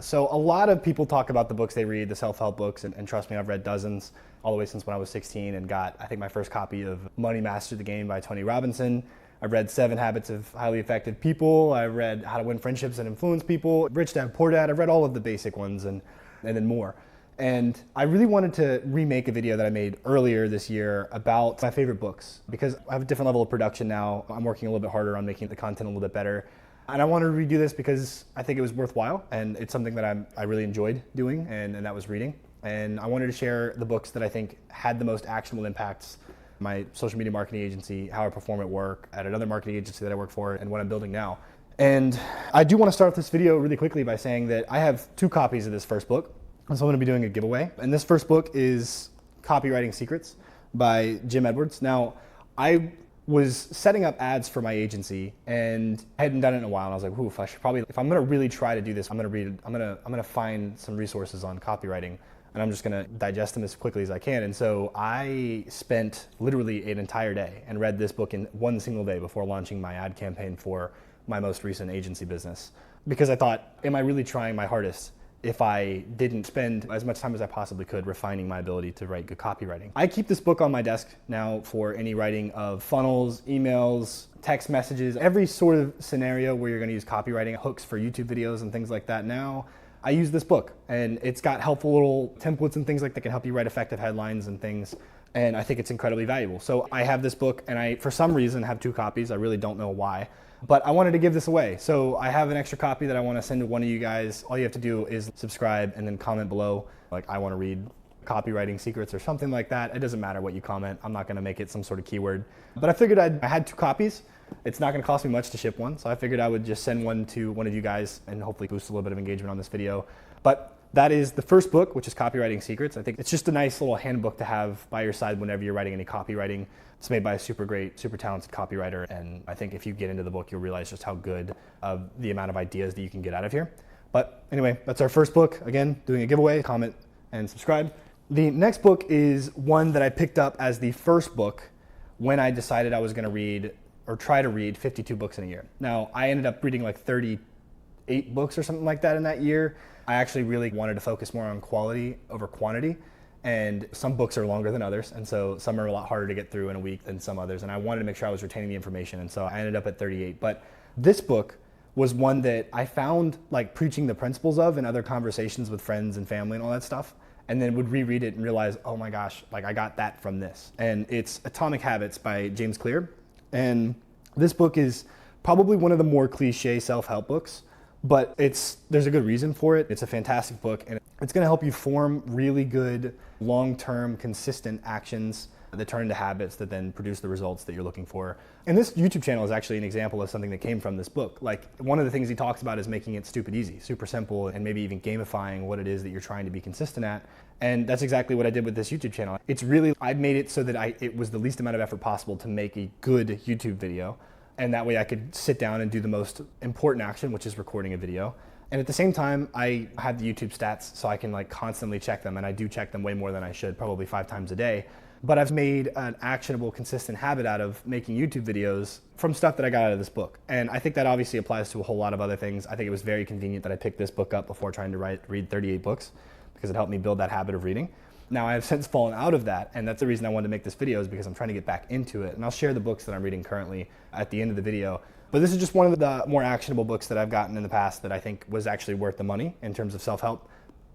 So a lot of people talk about the books they read, the self-help books, and trust me, I've read dozens all the way since when I was 16 and got, I think, my first copy of Money Mastered the Game by Tony Robinson. I've read 7 Habits of Highly Effective People. I read How to Win Friendships and Influence People, Rich Dad, Poor Dad. I've read all of the basic ones and then more. And I really wanted to remake a video that I made earlier this year about my favorite books because I have a different level of production now. I'm working a little bit harder on making the content a little bit better. And I wanted to redo this because I think it was worthwhile and it's something that I really enjoyed doing and that was reading. And I wanted to share the books that I think had the most actionable impacts. My social media marketing agency, how I perform at work, at another marketing agency that I work for, and what I'm building now. And I do want to start this video really quickly by saying that I have 2 copies of this first book. And so I'm going to be doing a giveaway. And this first book is Copywriting Secrets by Jim Edwards. Now, I was setting up ads for my agency and I hadn't done it in a while. And I was like, oof, I should probably, if I'm going to really try to do this, I'm going to find some resources on copywriting and I'm just going to digest them as quickly as I can. And so I spent literally an entire day and read this book in one single day before launching my ad campaign for my most recent agency business. Because I thought, am I really trying my hardest if I didn't spend as much time as I possibly could refining my ability to write good copywriting? I keep this book on my desk now for any writing of funnels, emails, text messages, every sort of scenario where you're going to use copywriting, hooks for YouTube videos and things like that. Now, I use this book and it's got helpful little templates and things like that can help you write effective headlines and things. And I think it's incredibly valuable. So I have this book and I, for some reason, have 2 copies. I really don't know why. But I wanted to give this away. So I have an extra copy that I want to send to one of you guys. All you have to do is subscribe and then comment below, like I want to read copywriting secrets or something like that. It doesn't matter what you comment. I'm not going to make it some sort of keyword. But I figured I had 2 copies. It's not going to cost me much to ship one. So I figured I would just send one to one of you guys and hopefully boost a little bit of engagement on this video. But that is the first book, which is Copywriting Secrets. I think it's just a nice little handbook to have by your side whenever you're writing any copywriting. It's made by a super great, super talented copywriter. And I think if you get into the book, you'll realize just how good of the amount of ideas that you can get out of here. But anyway, that's our first book. Again, doing a giveaway, comment and subscribe. The next book is one that I picked up as the first book when I decided I was going to read or try to read 52 books in a year. Now, I ended up reading like 38 books or something like that in that year. I actually really wanted to focus more on quality over quantity. And some books are longer than others. And so some are a lot harder to get through in a week than some others. And I wanted to make sure I was retaining the information. And so I ended up at 38. But this book was one that I found like preaching the principles of in other conversations with friends and family and all that stuff. And then would reread it and realize, oh my gosh, like I got that from this. And it's Atomic Habits by James Clear. And this book is probably one of the more cliche self-help books, but there's a good reason for it. It's a fantastic book and it's going to help you form really good, long-term, consistent actions that turn into habits that then produce the results that you're looking for. And this YouTube channel is actually an example of something that came from this book. Like one of the things he talks about is making it stupid easy, super simple, and maybe even gamifying what it is that you're trying to be consistent at. And that's exactly what I did with this YouTube channel. It's really, I made it so that it was the least amount of effort possible to make a good YouTube video. And that way I could sit down and do the most important action, which is recording a video. And at the same time, I have the YouTube stats so I can like constantly check them. And I do check them way more than I should, probably 5 times a day. But I've made an actionable, consistent habit out of making YouTube videos from stuff that I got out of this book. And I think that obviously applies to a whole lot of other things. I think it was very convenient that I picked this book up before trying to read 38 books because it helped me build that habit of reading. Now I have since fallen out of that, and that's the reason I wanted to make this video is because I'm trying to get back into it. And I'll share the books that I'm reading currently at the end of the video. But this is just one of the more actionable books that I've gotten in the past that I think was actually worth the money in terms of self-help.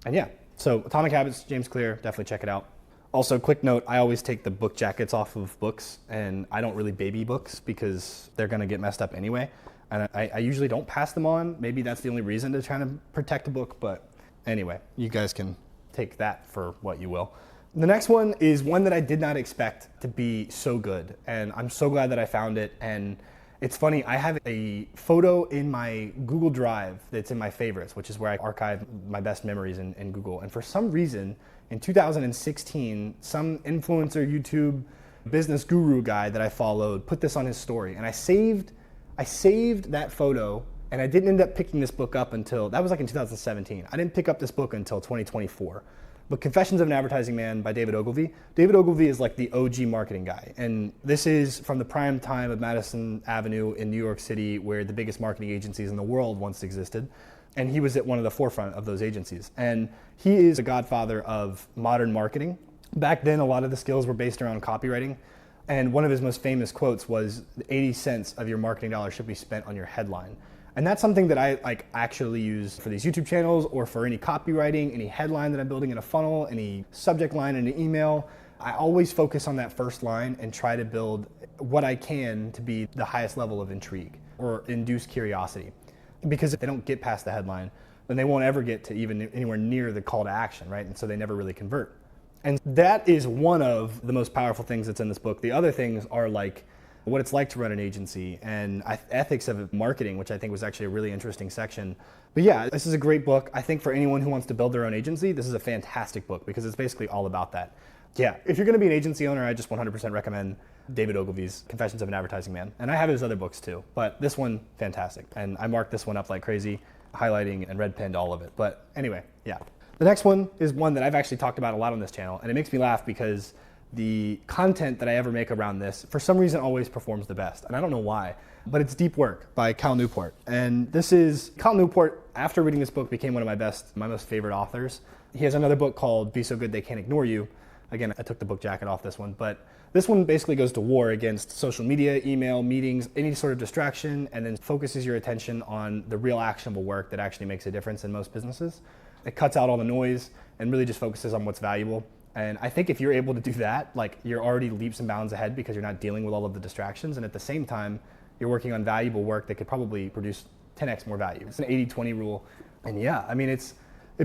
And yeah, so Atomic Habits, James Clear, definitely check it out. Also, quick note, I always take the book jackets off of books, and I don't really baby books because they're gonna get messed up anyway. And I usually don't pass them on. Maybe that's the only reason to try to protect a book, but anyway, you guys can take that for what you will. The next one is one that I did not expect to be so good, and I'm so glad that I found it. And it's funny, I have a photo in my Google Drive that's in my favorites, which is where I archive my best memories in Google. And for some reason, in 2016, some influencer YouTube business guru guy that I followed put this on his story, and I saved that photo. And I didn't end up picking this book up until, that was like in 2017. I didn't pick up this book until 2024. But Confessions of an Advertising Man by David Ogilvy. David Ogilvy is like the OG marketing guy. And this is from the prime time of Madison Avenue in New York City, where the biggest marketing agencies in the world once existed. and he was at one of the forefront of those agencies. And he is a godfather of modern marketing. Back then, a lot of the skills were based around copywriting. And one of his most famous quotes was 80 cents of your marketing dollar should be spent on your headline. And that's something that I actually use for these YouTube channels or for any copywriting, any headline that I'm building in a funnel, any subject line in an email. I always focus on that first line and try to build what I can to be the highest level of intrigue or induce curiosity. Because if they don't get past the headline, then they won't ever get to even anywhere near the call to action, right? And so they never really convert. And that is one of the most powerful things that's in this book. The other things are like what it's like to run an agency and ethics of marketing, which I think was actually a really interesting section. But yeah, this is a great book. I think for anyone who wants to build their own agency, this is a fantastic book because it's basically all about that. Yeah, if you're gonna be an agency owner, I just 100% recommend David Ogilvy's Confessions of an Advertising Man. And I have his other books too, but this one, fantastic. And I marked this one up like crazy, highlighting and red penned all of it. But anyway, yeah. The next one is one that I've actually talked about a lot on this channel, and it makes me laugh because the content that I ever make around this, for some reason, always performs the best. And I don't know why, but it's Deep Work by Cal Newport. And this is, Cal Newport, after reading this book, became one of my most favorite authors. He has another book called Be So Good They Can't Ignore You. Again, I took the book jacket off this one, but this one basically goes to war against social media, email, meetings, any sort of distraction, and then focuses your attention on the real actionable work that actually makes a difference in most businesses. It cuts out all the noise and really just focuses on what's valuable. And I think if you're able to do that, like you're already leaps and bounds ahead because you're not dealing with all of the distractions. And at the same time, you're working on valuable work that could probably produce 10x more value. It's an 80-20 rule. And yeah, I mean, it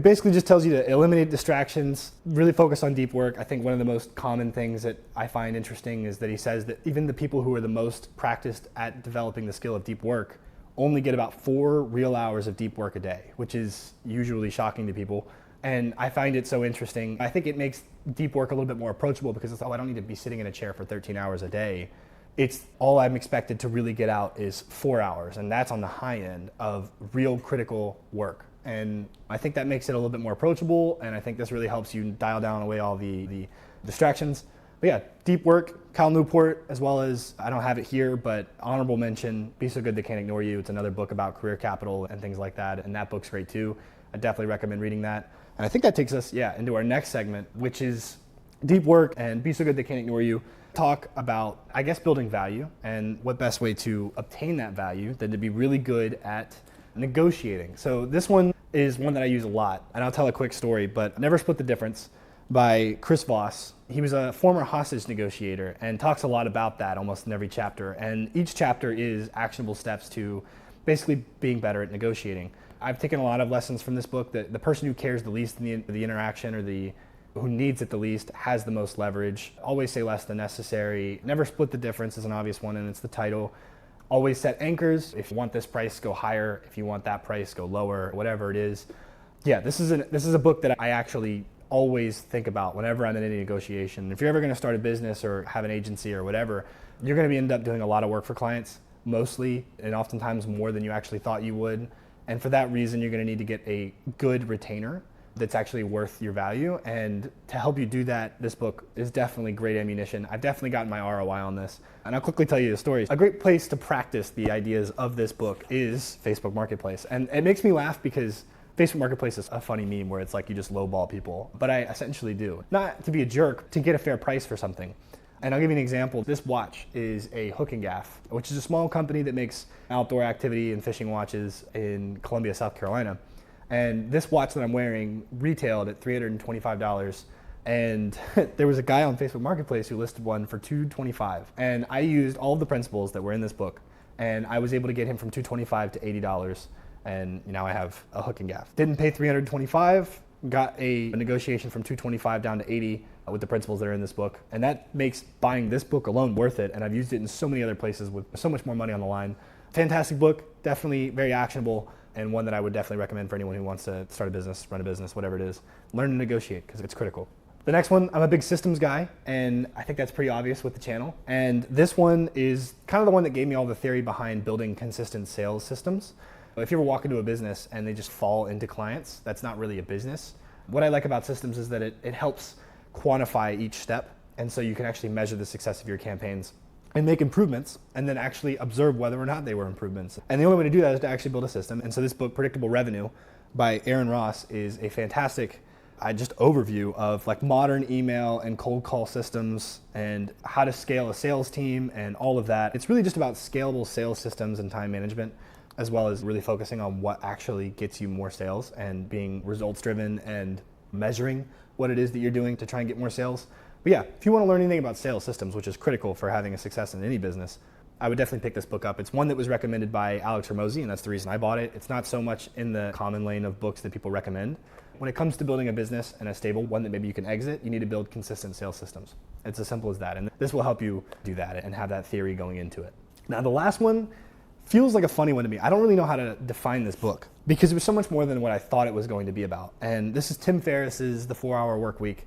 basically just tells you to eliminate distractions, really focus on deep work. I think one of the most common things that I find interesting is that he says that even the people who are the most practiced at developing the skill of deep work only get about 4 real hours of deep work a day, which is usually shocking to people. And I find it so interesting. I think it makes deep work a little bit more approachable because it's, oh, I don't need to be sitting in a chair for 13 hours a day. It's all I'm expected to really get out is 4 hours, and that's on the high end of real critical work. And I think that makes it a little bit more approachable, and I think this really helps you dial down away all the distractions. But yeah, Deep Work, Cal Newport, as well as, I don't have it here, but honorable mention, Be So Good They Can't Ignore You. It's another book about career capital and things like that, and that book's great too. I definitely recommend reading that. And I think that takes us, into our next segment, which is Deep Work and Be So Good They Can't Ignore You. Talk about, I guess, building value and what best way to obtain that value than to be really good at negotiating. So this one is one that I use a lot, and I'll tell a quick story, but Never Split the Difference by Chris Voss. He was a former hostage negotiator and talks a lot about that almost in every chapter. And each chapter is actionable steps to basically being better at negotiating. I've taken a lot of lessons from this book that the person who cares the least in the interaction or who needs it the least has the most leverage. Always say less than necessary. Never split the difference is an obvious one, and it's the title. Always set anchors. If you want this price, go higher. If you want that price, go lower, whatever it is. Yeah, this is a book that I actually always think about whenever I'm in any negotiation. If you're ever going to start a business or have an agency or whatever, you're going to end up doing a lot of work for clients, mostly, and oftentimes more than you actually thought you would. And for that reason, you're going to need to get a good retainer that's actually worth your value. And to help you do that, this book is definitely great ammunition. I've definitely gotten my ROI on this. And I'll quickly tell you the stories. A great place to practice the ideas of this book is Facebook Marketplace. And it makes me laugh because Facebook Marketplace is a funny meme where it's like you just lowball people, but I essentially do. Not to be a jerk, to get a fair price for something. And I'll give you an example. This watch is a Hook and Gaff, which is a small company that makes outdoor activity and fishing watches in Columbia, South Carolina. And this watch that I'm wearing retailed at $325. And there was a guy on Facebook Marketplace who listed one for $225. And I used all of the principles that were in this book, and I was able to get him from $225 to $80. And now I have a Hook and Gaff. Didn't pay $325, got a negotiation from $225 down to $80 with the principles that are in this book. And that makes buying this book alone worth it. And I've used it in so many other places with so much more money on the line. Fantastic book, definitely very actionable, and one that I would definitely recommend for anyone who wants to start a business, run a business, whatever it is. Learn to negotiate because it's critical. The next one, I'm a big systems guy, and I think that's pretty obvious with the channel. And this one is kind of the one that gave me all the theory behind building consistent sales systems. If you ever walk into a business and they just fall into clients, that's not really a business. What I like about systems is that it helps quantify each step, and so you can actually measure the success of your campaigns. and make improvements and then actually observe whether or not they were improvements. And the only way to do that is to actually build a system. And so this book, Predictable Revenue by Aaron Ross, is a fantastic just overview of like modern email and cold call systems and how to scale a sales team and all of that. It's really just about scalable sales systems and time management, as well as really focusing on what actually gets you more sales and being results driven and measuring what it is that you're doing to try and get more sales. But yeah, if you want to learn anything about sales systems, which is critical for having a success in any business, I would definitely pick this book up. It's one that was recommended by Alex Hormozi, and that's the reason I bought it. It's not so much in the common lane of books that people recommend. When it comes to building a business and a stable one that maybe you can exit, you need to build consistent sales systems. It's as simple as that. And this will help you do that and have that theory going into it. Now, the last one feels like a funny one to me. I don't really know how to define this book because it was so much more than what I thought it was going to be about. And this is Tim Ferriss's The 4-Hour Workweek.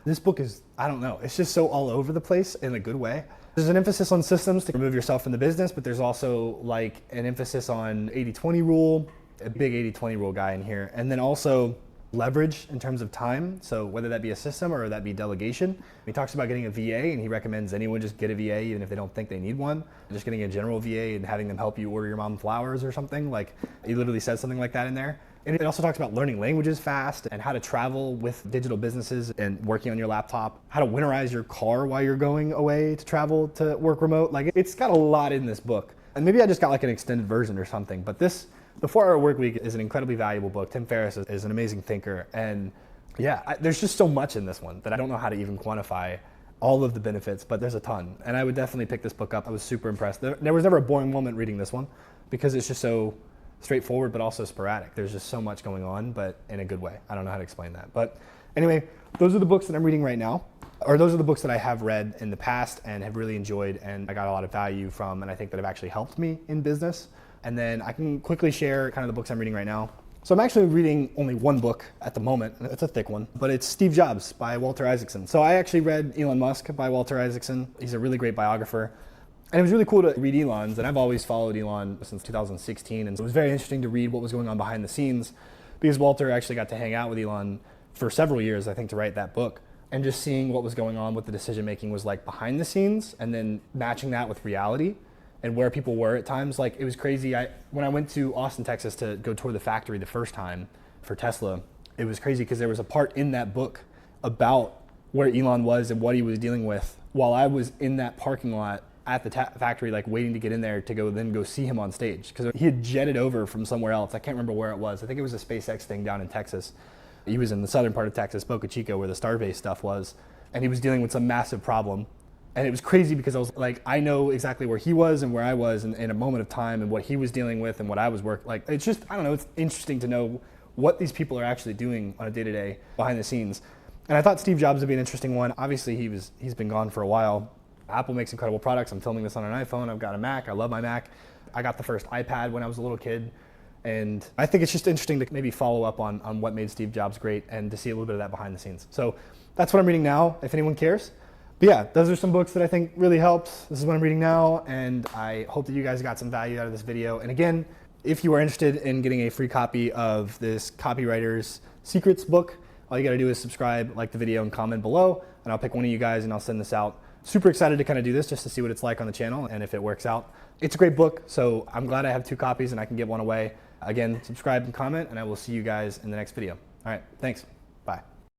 This book is, I don't know, it's just so all over the place in a good way. There's an emphasis on systems to remove yourself from the business, but there's also like an emphasis on 80-20 rule, a big 80-20 rule guy in here. And then also leverage in terms of time. So whether that be a system or that be delegation. He talks about getting a VA, and he recommends anyone just get a VA even if they don't think they need one. Just getting a general VA and having them help you order your mom flowers or something. Like, he literally says something like that in there. And it also talks about learning languages fast and how to travel with digital businesses and working on your laptop, how to winterize your car while you're going away to travel to work remote. Like, it's got a lot in this book. And maybe I just got like an extended version or something, but The 4-Hour Workweek is an incredibly valuable book. Tim Ferriss is an amazing thinker. And yeah, there's just so much in this one that I don't know how to even quantify all of the benefits, but there's a ton. And I would definitely pick this book up. I was super impressed. There was never a boring moment reading this one because it's just so straightforward, but also sporadic. There's just so much going on, but in a good way. I don't know how to explain that. But anyway, those are the books that I'm reading right now, or those are the books that I have read in the past and have really enjoyed and I got a lot of value from, and I think that have actually helped me in business. And then I can quickly share kind of the books I'm reading right now. So I'm actually reading only one book at the moment. It's a thick one, but it's Steve Jobs by Walter Isaacson. So I actually read Elon Musk by Walter Isaacson. He's a really great biographer. And it was really cool to read Elon's, and I've always followed Elon since 2016, and so it was very interesting to read what was going on behind the scenes because Walter actually got to hang out with Elon for several years, I think, to write that book. And just seeing what was going on, what the decision making was like behind the scenes, and then matching that with reality and where people were at times. Like, it was crazy. When I went to Austin, Texas to go tour the factory the first time for Tesla, it was crazy because there was a part in that book about where Elon was and what he was dealing with while I was in that parking lot at the factory, like waiting to get in there to go see him on stage, because he had jetted over from somewhere else. I can't remember where it was. I think it was a SpaceX thing down in Texas. He was in the southern part of Texas, Boca Chica, where the Starbase stuff was, and he was dealing with some massive problem. And it was crazy because I was like, I know exactly where he was and where I was in a moment of time and what he was dealing with and what I was working. Like, it's just, I don't know, it's interesting to know what these people are actually doing on a day-to-day behind the scenes. And I thought Steve Jobs would be an interesting one. Obviously, he's been gone for a while. Apple makes incredible products. I'm filming this on an iPhone. I've got a Mac. I love my Mac. I got the first iPad when I was a little kid. And I think it's just interesting to maybe follow up on what made Steve Jobs great and to see a little bit of that behind the scenes. So that's what I'm reading now, if anyone cares. But yeah, those are some books that I think really helped. This is what I'm reading now, and I hope that you guys got some value out of this video. And again, if you are interested in getting a free copy of this Copywriter's Secrets book, all you gotta do is subscribe, like the video, and comment below, and I'll pick one of you guys and I'll send this out. Super excited to kind of do this just to see what it's like on the channel and if it works out. It's a great book, so I'm glad I have 2 copies and I can give one away. Again, subscribe and comment, and I will see you guys in the next video. All right, thanks. Bye.